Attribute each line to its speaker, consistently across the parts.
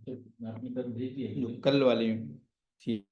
Speaker 1: आपने कल भेज दिया
Speaker 2: जो कल वाली थी।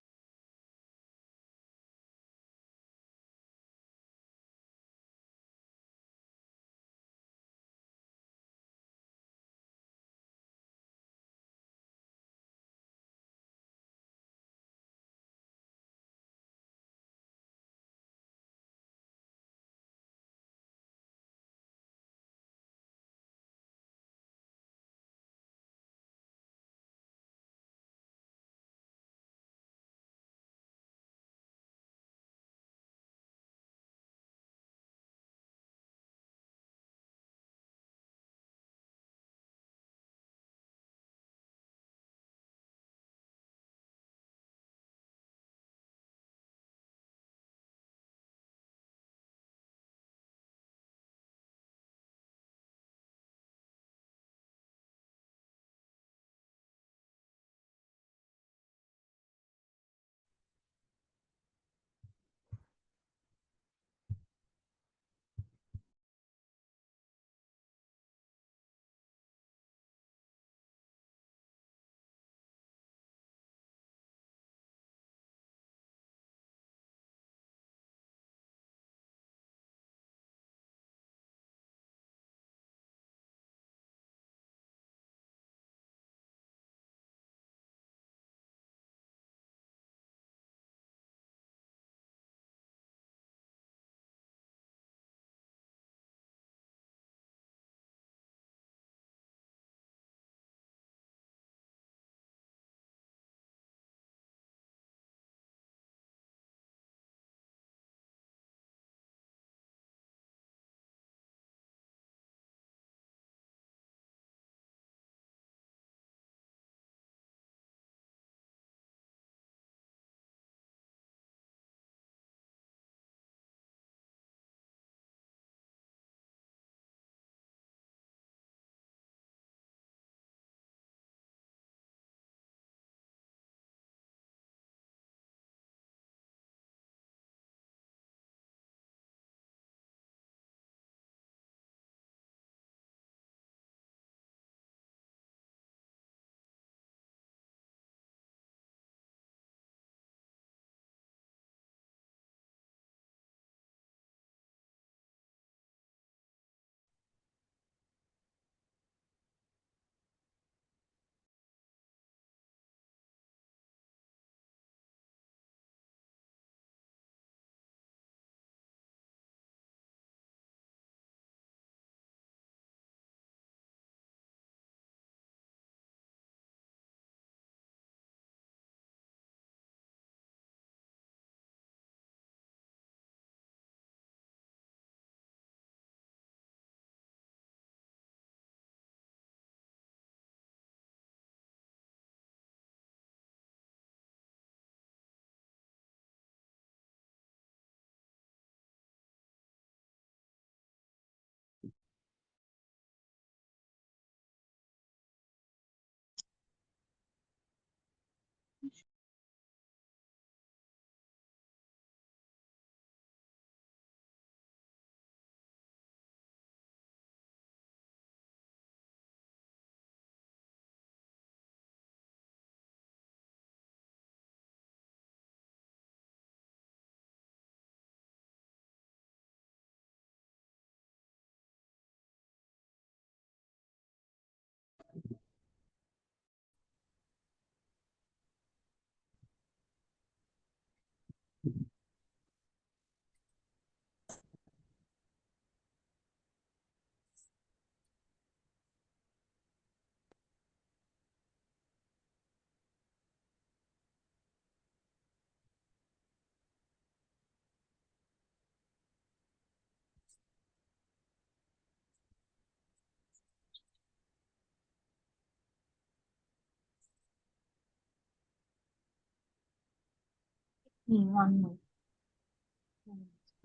Speaker 3: One more.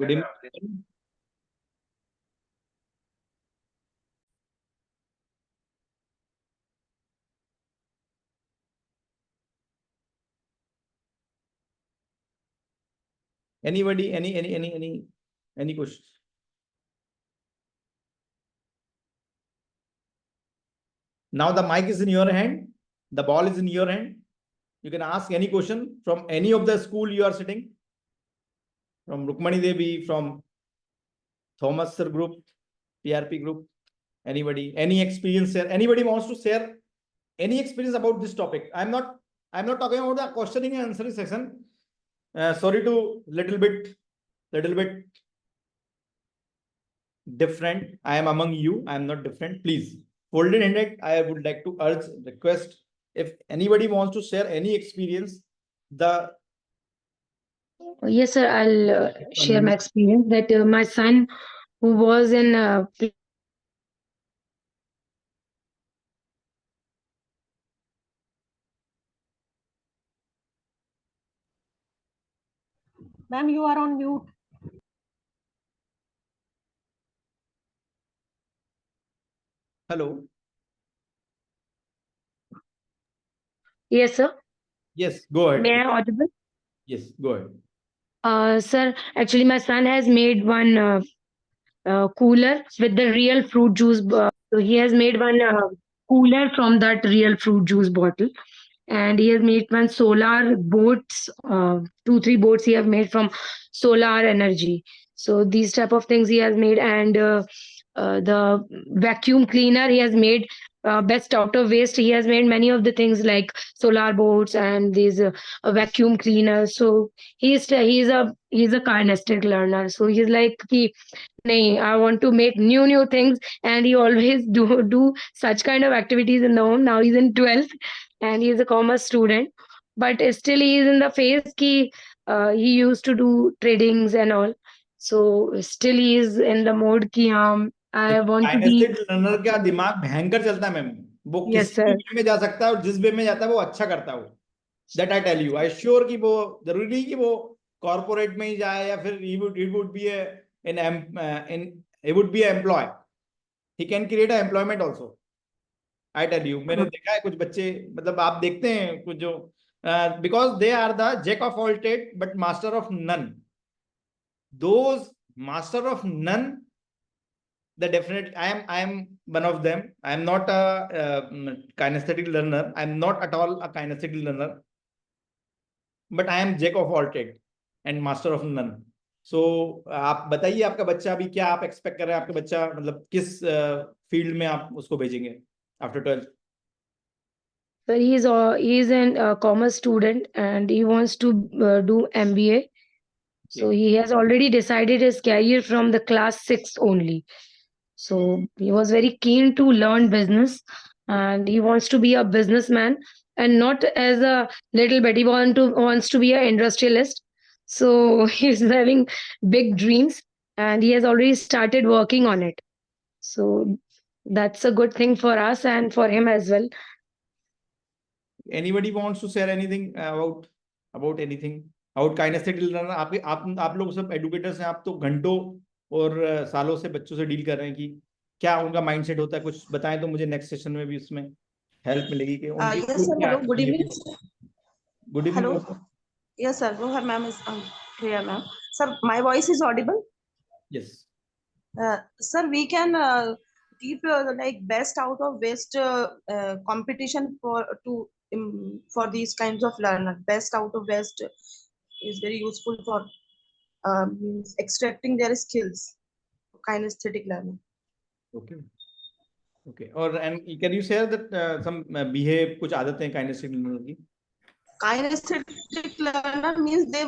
Speaker 2: Good evening. Anybody, any questions? Now the mic is in your hand. The ball is in your hand. You can ask any question from any of the school you are sitting, from Rukmani Devi, from Thomas Sir Group, PRP Group, anybody, any experience here. Anybody wants to share any experience about this topic? I'm not talking about the questioning and answering section. Sorry to little bit different. I am among you. I am not different. Please, folded handed. I would like to request, if anybody wants to share any experience,
Speaker 1: Yes, sir. I'll share my experience that my son, who was in
Speaker 3: Ma'am, you are on mute.
Speaker 2: hello.
Speaker 1: Yes, sir.
Speaker 2: Yes, go ahead.
Speaker 1: May I audible?
Speaker 2: Yes, go ahead.
Speaker 1: Sir, actually, my son has made one cooler with the real fruit juice. So he has made one cooler from that real fruit juice bottle, and he has made one solar boats. 2-3 boats he have made from solar energy. So these type of things he has made, and the vacuum cleaner he has made. Best out of waste, he has made many of the things like solar boats and these vacuum cleaners. So he's a kinesthetic learner. So he's like he, nahi, I want to make new things, and he always do such kind of activities in the home. Now he's in 12th and he is a commerce student, but still he is in the phase ki he used to do tradings and all. So still he is in the mode ki I want to be.
Speaker 2: Kinesthetic learner का दिमाग भयंकर चलता है ma'am. वो
Speaker 1: Yes,
Speaker 2: किसी
Speaker 1: sir.
Speaker 2: भी वे में जा सकता है और जिस वे में जाता है वो अच्छा करता है वो. That I tell you. I sure कि वो जरूरी नहीं कि वो कॉर्पोरेट में ही जाए या फिर he would be he would be an employee. He can create an employment also. I tell you. मैंने देखा है कुछ बच्चे, मतलब आप देखते हैं कुछ जो because they are the jack of all trade but master of none. Those master of none, the definite I am one of them. I am not a kinesthetic learner. I am not at all a kinesthetic learner, but I am jack of all trade and master of none. So आप बताइए आपका बच्चा अभी क्या आप expect कर रहे हैं, आपका बच्चा मतलब किस फील्ड में आप उसको भेजेंगे after 12th?
Speaker 1: So he is an commerce student and he wants to do MBA. So he has already decided his career from the class 6 only. So he was very keen to learn business and he wants to be a businessman and not as a little bit. He wants to be an industrialist. So he's having big dreams and he has already started working on it. So that's a good thing for us and for him as well.
Speaker 2: Anybody wants to share anything about anything about kinesthetic learner? आप लोग सब educators हैं, आप तो घंटों और सालों से बच्चों से डील कर रहे हैं कि क्या उनका माइंडसेट होता है, कुछ बताएं तो मुझे नेक्स्ट सेशन में भी उसमें हेल्प मिलेगी कि उनकी
Speaker 4: Yes, sir. Hello. Good evening.
Speaker 2: Good evening.
Speaker 4: Hello. Yes, sir. Go ahead, ma'am. Is clear, ma'am. Sir, my voice is audible.
Speaker 2: Yes.
Speaker 4: Sir, we can keep like best out of waste competition for these kinds of learner. Best out of waste is very useful for means extracting their skills. Kinesthetic learning.
Speaker 2: Okay. And can you share that some behave कुछ आदतें kinesthetic learner की?
Speaker 4: Kinesthetic learner means they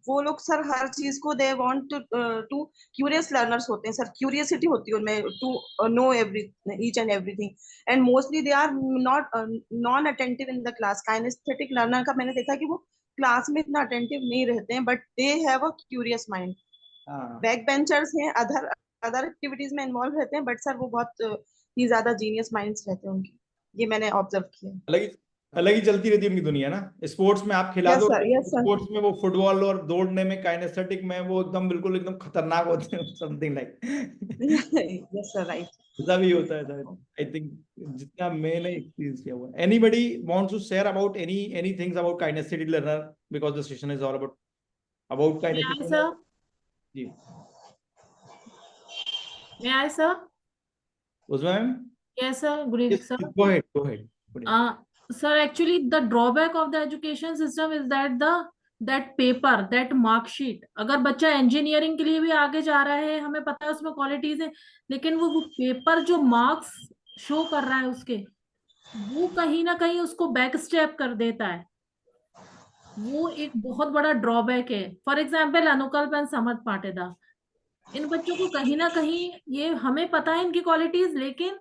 Speaker 4: वो लोग sir हर चीज को they want to curious learners होते हैं सर. क्यूरियसिटी होती है उनमें to know each and everything and mostly they are non attentive in the class. Kinaesthetic learner का मैंने देखा कि वो क्लास में इतना अटेंटिव नहीं रहते हैं but they have a curious mind. Back benchers हैं, अदर एक्टिविटीज में इन्वॉल्व रहते हैं बट सर वो बहुत ही ज्यादा जीनियस माइंड्स रहते हैं उनके. ये मैंने ऑब्जर्व किया.
Speaker 2: अलग ही चलती रहती है उनकी दुनिया ना. स्पोर्ट्स में आप खिला दो, स्पोर्ट्स में वो फुटबॉल और दौड़ने में काइनेस्थेटिक में वो बिल्कुल एकदम खतरनाक होते हैं, something like.
Speaker 4: Yes sir, right.
Speaker 2: ऐसा भी होता है सर. आई थिंक जितना मैंने एक्सपीरियंस किया हुआ. Anybody wants to share about any things about kinaesthetic learner because the session is all about kinaesthetic learner. जी
Speaker 5: May I, sir?
Speaker 2: उसमें ma'am.
Speaker 5: Yes, sir. Good evening, sir.
Speaker 2: Go ahead.
Speaker 5: Sir, actually, the drawback of the education system is that that paper, that mark sheet, अगर बच्चा engineering के लिए भी आगे जा रहा है, हमें पता है उसमें क्वालिटीज है, लेकिन वो पेपर जो मार्क्स शो कर रहा है उसके, वो कहीं ना कहीं उसको बैक स्टेप कर देता है। वो एक बहुत बड़ा ड्रॉबैक है। फॉर एग्जाम्पल अनुकल्प एंड समर्थ पाटीदार, इन बच्चों को कहीं ना कहीं, ये हमें पता है इनकी क्वालिटीज, लेकिन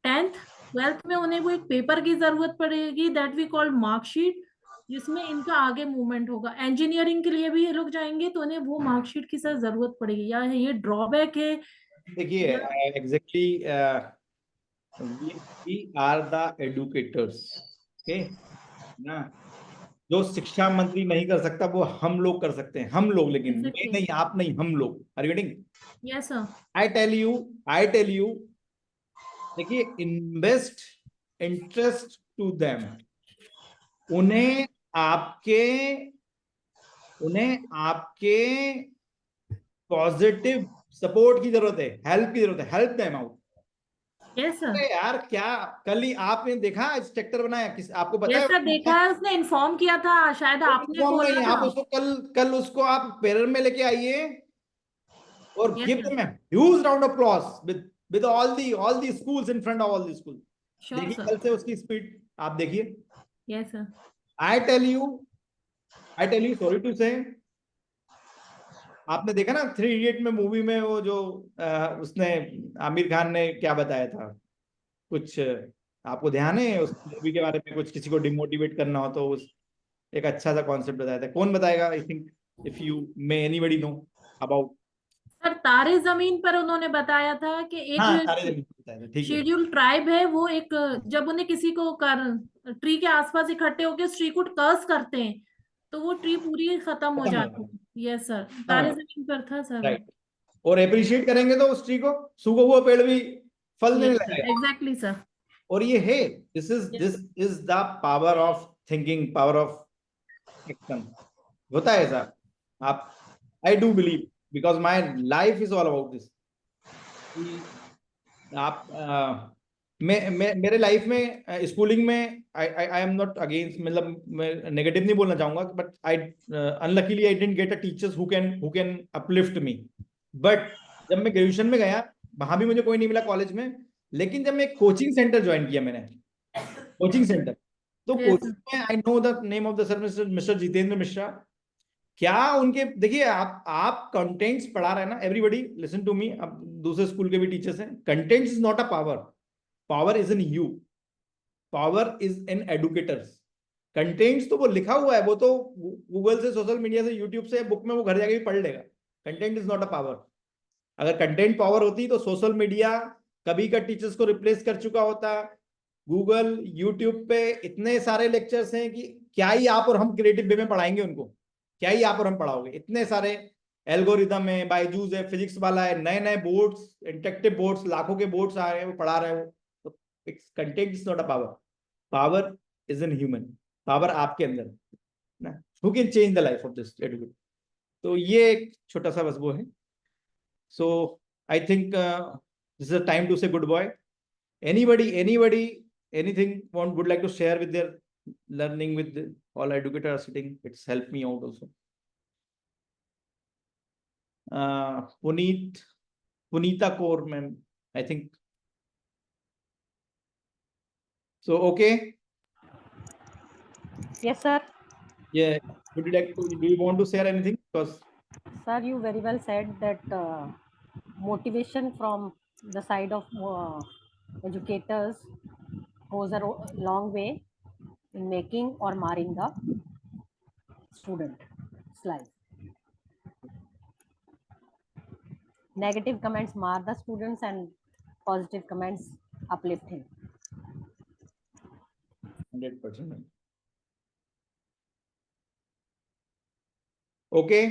Speaker 5: 10th 12th में उन्हें वो एक पेपर की जरूरत पड़ेगी, दैट वी कॉल मार्कशीट, जिसमें इनका आगे मूवमेंट होगा। इंजीनियरिंग के लिए भी ये लोग जाएंगे तो उन्हें वो मार्कशीट की सर जरूरत पड़ेगी, या ये ड्रॉबैक है।
Speaker 2: देखिए exactly we are the educators, okay ना, जो शिक्षा मंत्री नहीं कर सकता वो हम लोग कर सकते हैं, हम लोग, लेकिन
Speaker 5: Exactly.
Speaker 2: नहीं आप नहीं, हम लोग। Are you getting?
Speaker 5: Yes sir.
Speaker 2: I tell you देखिए, इन्वेस्ट इंटरेस्ट टू देम, उन्हें आपके पॉजिटिव सपोर्ट की जरूरत है, हेल्प की जरूरत है, help them out.
Speaker 5: Yes sir.
Speaker 2: यार क्या कल ही आपने देखा स्ट्रक्चर बनाया, किस आपको पता
Speaker 5: यस
Speaker 2: है?
Speaker 5: सर, देखा है, उसने इन्फॉर्म किया था, शायद आपने
Speaker 2: Inform
Speaker 5: बोला
Speaker 2: नहीं,
Speaker 5: था।
Speaker 2: आप उसको कल उसको आप पेरर में लेके आइए और
Speaker 5: Yes,
Speaker 2: give
Speaker 5: sir.
Speaker 2: them a huge round of applause with all the schools in front of all the schools.
Speaker 5: Sure,
Speaker 2: देखिए
Speaker 5: sir.
Speaker 2: कल से उसकी स्पीड आप देखिए।
Speaker 5: Yes, sir.
Speaker 2: I tell you, sorry to say, आपने देखा ना 3 इडियट में, मूवी में वो जो उसने आमिर खान ने क्या बताया था, कुछ आपको ध्यान है उस मूवी के बारे में? कुछ किसी को डिमोटिवेट करना हो तो उस एक अच्छा सा कॉन्सेप्ट बताया था, कौन बताएगा? I think if you may anybody know about.
Speaker 5: Sir, तारे जमीन पर उन्होंने बताया था कि एक
Speaker 2: हाँ,
Speaker 5: जो
Speaker 2: तारे जमीन पर बताया था, ठीक है।
Speaker 5: शेड्यूल ट्राइब है, वो एक, जब उन्हें किसी को ट्री के आसपास इकट्ठे होकर उस ट्री को कर्स करते हैं तो वो ट्री पूरी खत्म हो
Speaker 2: खत्म हो
Speaker 5: जाती
Speaker 2: जाता
Speaker 5: है। यस सर,
Speaker 2: है।
Speaker 5: तारे जमीन पर था सर।
Speaker 2: राइट, और अप्रिशिएट करेंगे तो उस ट्री को, सूखा हुआ पेड़ भी फल देने
Speaker 5: यस सर,
Speaker 2: लगेगा।
Speaker 5: Exactly sir.
Speaker 2: और ये है, this is the power of thinking, power of action. होता है ऐसा, आप, I do believe, because my life is all about this. आप मेरे लाइफ में स्कूलिंग में आई एम नॉट अगेंस्ट, मतलब मैं नेगेटिव नहीं बोलना चाहूंगा, but I unluckily I didn't get a teachers who can uplift me. But जब मैं ग्रेजुएशन में गया, वहां भी मुझे कोई नहीं मिला कॉलेज में, लेकिन जब मैं कोचिंग सेंटर ज्वाइन किया, मैंने कोचिंग सेंटर, तो
Speaker 5: Yes,
Speaker 2: कोचिंग में I know the name of the sir, mister Jitendra Mishra. क्या उनके, देखिए आप कंटेंट्स पढ़ा रहे हैं ना, एवरीबडी लिसन टू मी, अब दूसरे स्कूल के भी टीचर्स हैं, contents is not a power, power is in you, power is in educators. Contents तो वो लिखा हुआ है, वो तो गूगल से, सोशल मीडिया से, यूट्यूब से, बुक में वो घर जाके भी पढ़ लेगा। Content is not a power. अगर कंटेंट पावर होती तो सोशल मीडिया कभी का टीचर्स को रिप्लेस कर चुका होता। गूगल, यूट्यूब पे इतने सारे लेक्चर्स हैं कि क्या ही आप और हम क्रिएटिव वे में पढ़ाएंगे उनको, क्या ही आप और हम पढ़ाओगे? इतने सारे एल्गोरिदम है, बायजूस है, फिजिक्स वाला है, नए नए बोर्ड्स, इंटरेक्टिव बोर्ड्स, लाखों के बोर्ड्स आ रहे हैं, वो पढ़ा रहे हो। तो content is not a power, power is in human, power आपके अंदर ना, who can change the life of this educate. तो ये एक छोटा सा बस वो है। So I think this is a time to say goodbye. anybody anything would like to share with their learning with all educators are sitting? It's helped me out also. Punita Kaur ma'am, I think so. Okay,
Speaker 3: Yes, sir.
Speaker 2: yeah, would you like to, do you want to share anything? Because
Speaker 3: Sir, you very well said that motivation from the side of educators goes a long way in making or marring the student's life. Negative comments mar the students and positive comments uplift him.
Speaker 2: 100%. Okay,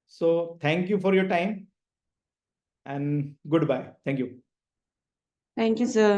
Speaker 2: so thank you for your time and goodbye. Thank you.
Speaker 4: Thank you, sir.